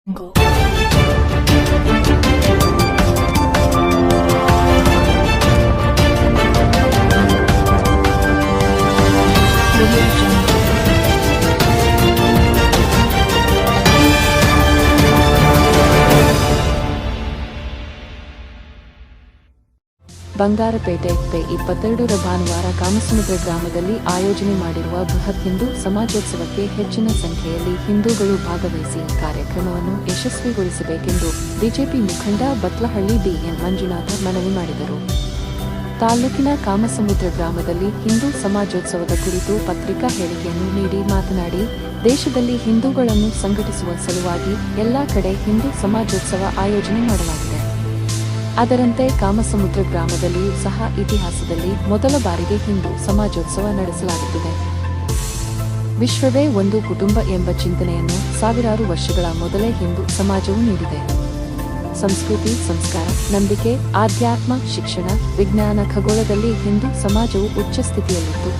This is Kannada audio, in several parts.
Go. ಬಂಗಾರಪೇಟೆ 22ರ ಭಾನುವಾರ ಕಾಮಸಮುದ್ರ ಗ್ರಾಮದಲ್ಲಿ ಆಯೋಜನೆ ಮಾಡಿರುವ ಬೃಹತ್ ಹಿಂದೂ ಸಮಾಜೋತ್ಸವಕ್ಕೆ ಹೆಚ್ಚಿನ ಸಂಖ್ಯೆಯಲ್ಲಿ ಹಿಂದೂಗಳು ಭಾಗವಹಿಸಿ ಕಾರ್ಯಕ್ರಮವನ್ನು ಯಶಸ್ವಿಗೊಳಿಸಬೇಕೆಂದು ಬಿಜೆಪಿ ಮುಖಂಡ ಬತ್ಲಹಳ್ಳಿ ಡಿಎನ್ ಮಂಜುನಾಥ ಮನವಿ ಮಾಡಿದರು. ತಾಲೂಕಿನ ಕಾಮಸಮುದ್ರ ಗ್ರಾಮದಲ್ಲಿ ಹಿಂದೂ ಸಮಾಜೋತ್ಸವದ ಕುರಿತು ಪತ್ರಿಕಾ ಹೇಳಿಕೆಯನ್ನು ನೀಡಿ ಮಾತನಾಡಿ, ದೇಶದಲ್ಲಿ ಹಿಂದೂಗಳನ್ನು ಸಂಘಟಿಸುವ ಸಲುವಾಗಿ ಎಲ್ಲಾ ಕಡೆ ಹಿಂದೂ ಸಮಾಜೋತ್ಸವ ಆಯೋಜನೆ ಮಾಡಲಾಗಿದೆ. ಅದರಂತೆ ಕಾಮಸಮುದ್ರ ಗ್ರಾಮದಲ್ಲಿಯೂ ಸಹ ಇತಿಹಾಸದಲ್ಲಿ ಮೊದಲ ಬಾರಿಗೆ ಹಿಂದೂ ಸಮಾಜೋತ್ಸವ ನಡೆಸಲಾಗುತ್ತಿದೆ. ವಿಶ್ವವೇ ಒಂದು ಕುಟುಂಬ ಎಂಬ ಚಿಂತನೆಯನ್ನು ಸಾವಿರಾರು ವರ್ಷಗಳ ಮೊದಲೇ ಹಿಂದೂ ಸಮಾಜವು ನೀಡಿದೆ. ಸಂಸ್ಕೃತಿ, ಸಂಸ್ಕಾರ, ನಂಬಿಕೆ, ಆಧ್ಯಾತ್ಮ, ಶಿಕ್ಷಣ, ವಿಜ್ಞಾನ, ಖಗೋಳದಲ್ಲಿ ಹಿಂದೂ ಸಮಾಜವು ಉಚ್ಚ ಸ್ಥಿತಿಯಲ್ಲಿತ್ತು.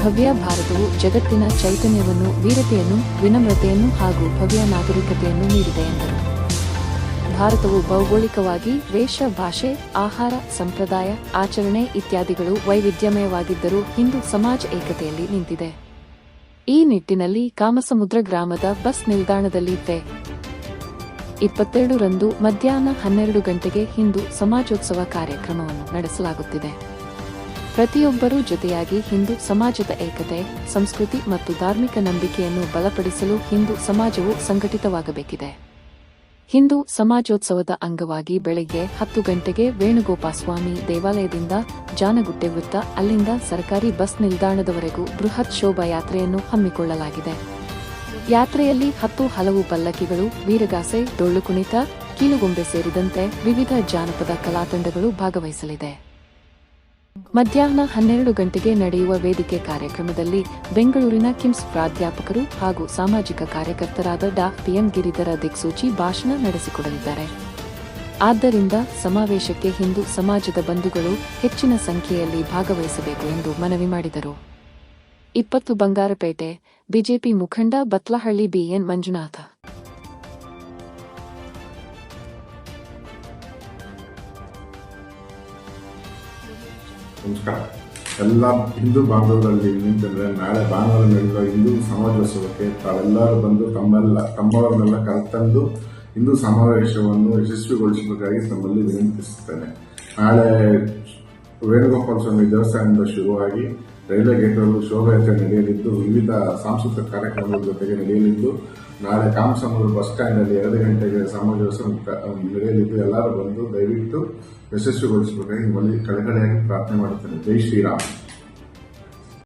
ಭವ್ಯ ಭಾರತವು ಜಗತ್ತಿನ ಚೈತನ್ಯವನ್ನು, ವೀರತೆಯನ್ನು, ವಿನಮ್ರತೆಯನ್ನು ಹಾಗೂ ಭವ್ಯ ನಾಗರಿಕತೆಯನ್ನು ನೀಡಿದೆ ಎಂದರು. ಭಾರತವು ಭೌಗೋಳಿಕವಾಗಿ ವೇಷ, ಭಾಷೆ, ಆಹಾರ, ಸಂಪ್ರದಾಯ, ಆಚರಣೆ ಇತ್ಯಾದಿಗಳು ವೈವಿಧ್ಯಮಯವಾಗಿದ್ದರೂ ಹಿಂದೂ ಸಮಾಜ ಏಕತೆಯಲ್ಲಿ ನಿಂತಿದೆ. ಈ ನಿಟ್ಟಿನಲ್ಲಿ ಕಾಮಸಮುದ್ರ ಗ್ರಾಮದ ಬಸ್ ನಿಲ್ದಾಣದಲ್ಲಿ 22ರಂದು ಮಧ್ಯಾಹ್ನ 12 ಗಂಟೆಗೆ ಹಿಂದೂ ಸಮಾಜೋತ್ಸವ ಕಾರ್ಯಕ್ರಮವನ್ನು ನಡೆಸಲಾಗುತ್ತಿದೆ. ಪ್ರತಿಯೊಬ್ಬರೂ ಜೊತೆಯಾಗಿ ಹಿಂದೂ ಸಮಾಜದ ಏಕತೆ, ಸಂಸ್ಕೃತಿ ಮತ್ತು ಧಾರ್ಮಿಕ ನಂಬಿಕೆಯನ್ನು ಬಲಪಡಿಸಲು ಹಿಂದೂ ಸಮಾಜವು ಸಂಘಟಿತವಾಗಬೇಕಿದೆ. ಹಿಂದೂ ಸಮಾಜೋತ್ಸವದ ಅಂಗವಾಗಿ ಬೆಳಗ್ಗೆ 10 ಗಂಟೆಗೆ ವೇಣುಗೋಪಾಲಸ್ವಾಮಿ ದೇವಾಲಯದಿಂದ ಜಾನಗುಟ್ಟೆ ವೃತ್ತ, ಅಲ್ಲಿಂದ ಸರ್ಕಾರಿ ಬಸ್ ನಿಲ್ದಾಣದವರೆಗೂ ಬೃಹತ್ ಶೋಭಾಯಾತ್ರೆಯನ್ನು ಹಮ್ಮಿಕೊಳ್ಳಲಾಗಿದೆ. ಯಾತ್ರೆಯಲ್ಲಿ 10 ಹಲವು ಪಲ್ಲಕ್ಕಿಗಳು, ವೀರಗಾಸೆ, ಡೊಳ್ಳು ಕುಣಿತ, ಕೀಲುಗೊಂಬೆ ಸೇರಿದಂತೆ ವಿವಿಧ ಜಾನಪದ ಕಲಾತಂಡಗಳು ಭಾಗವಹಿಸಲಿದೆ. ಮಧ್ಯಾಹ್ನ 12 ಗಂಟೆಗೆ ನಡೆಯುವ ವೇದಿಕೆ ಕಾರ್ಯಕ್ರಮದಲ್ಲಿ ಬೆಂಗಳೂರಿನ ಕಿಮ್ಸ್ ಪ್ರಾಧ್ಯಾಪಕರು ಹಾಗೂ ಸಾಮಾಜಿಕ ಕಾರ್ಯಕರ್ತರಾದ ಡಾ. ಪಿಎಂ ಗಿರಿಧರ ದಿಕ್ಸೂಚಿ ಭಾಷಣ ನಡೆಸಿಕೊಡಲಿದ್ದಾರೆ. ಆದ್ದರಿಂದ ಸಮಾವೇಶಕ್ಕೆ ಹಿಂದೂ ಸಮಾಜದ ಬಂಧುಗಳು ಹೆಚ್ಚಿನ ಸಂಖ್ಯೆಯಲ್ಲಿ ಭಾಗವಹಿಸಬೇಕು ಎಂದು ಮನವಿ ಮಾಡಿದರು. 20 ಬಂಗಾರಪೇಟೆ ಬಿಜೆಪಿ ಮುಖಂಡ ಬತ್ಲಹಳ್ಳಿ ಬಿಎನ್ ಮಂಜುನಾಥ. ನಮಸ್ಕಾರ. ಎಲ್ಲ ಹಿಂದೂ ಬಾಂಧವರಲ್ಲಿ ನಿಂತಂದ್ರೆ ನಾಳೆ ಭಾನುವಾರ ನಡೆಯುವ ಹಿಂದೂ ಸಮಾಜೋತ್ಸವಕ್ಕೆ ತಾವೆಲ್ಲರೂ ಬಂದು ತಮ್ಮವರನ್ನೆಲ್ಲ ಕರೆತಂದು ಹಿಂದೂ ಸಮಾವೇಶವನ್ನು ಯಶಸ್ವಿಗೊಳಿಸಬೇಕಾಗಿ ತಮ್ಮಲ್ಲಿ ವಿನಂತಿಸುತ್ತೇನೆ. ನಾಳೆ ವೇಣುಗೋಪಾಲ ಸ್ವಾಮಿ ದೇವಸ್ಥಾನದಿಂದ ಶುರುವಾಗಿ ರೈಲ್ವೆ ಗೇಟ್ವರೆಗೂ ಶೋಭಾಯಾತ್ರೆ ನಡೆಯಲಿದ್ದು, ವಿವಿಧ ಸಾಂಸ್ಕೃತಿಕ ಕಾರ್ಯಕ್ರಮಗಳ ಜೊತೆಗೆ ನಡೆಯಲಿದ್ದು, ನಾಳೆ ಕಾಮಸಮುದ್ರ ಬಸ್ ಸ್ಟ್ಯಾಂಡಲ್ಲಿ 2 ಗಂಟೆಗೆ ಸಮಾಜೋತ್ಸವ ನಡೆಯಲಿದ್ದು, ಎಲ್ಲರೂ ಬಂದು ದಯವಿಟ್ಟು ಯಶಸ್ವಿಗೊಳಿಸಬೇಕಾಗಿ ನಿಮ್ಮಲ್ಲಿ ಕಳಕಳಿಯಾಗಿ ಪ್ರಾರ್ಥನೆ ಮಾಡುತ್ತೇನೆ. ಜೈ ಶ್ರೀರಾಮ್.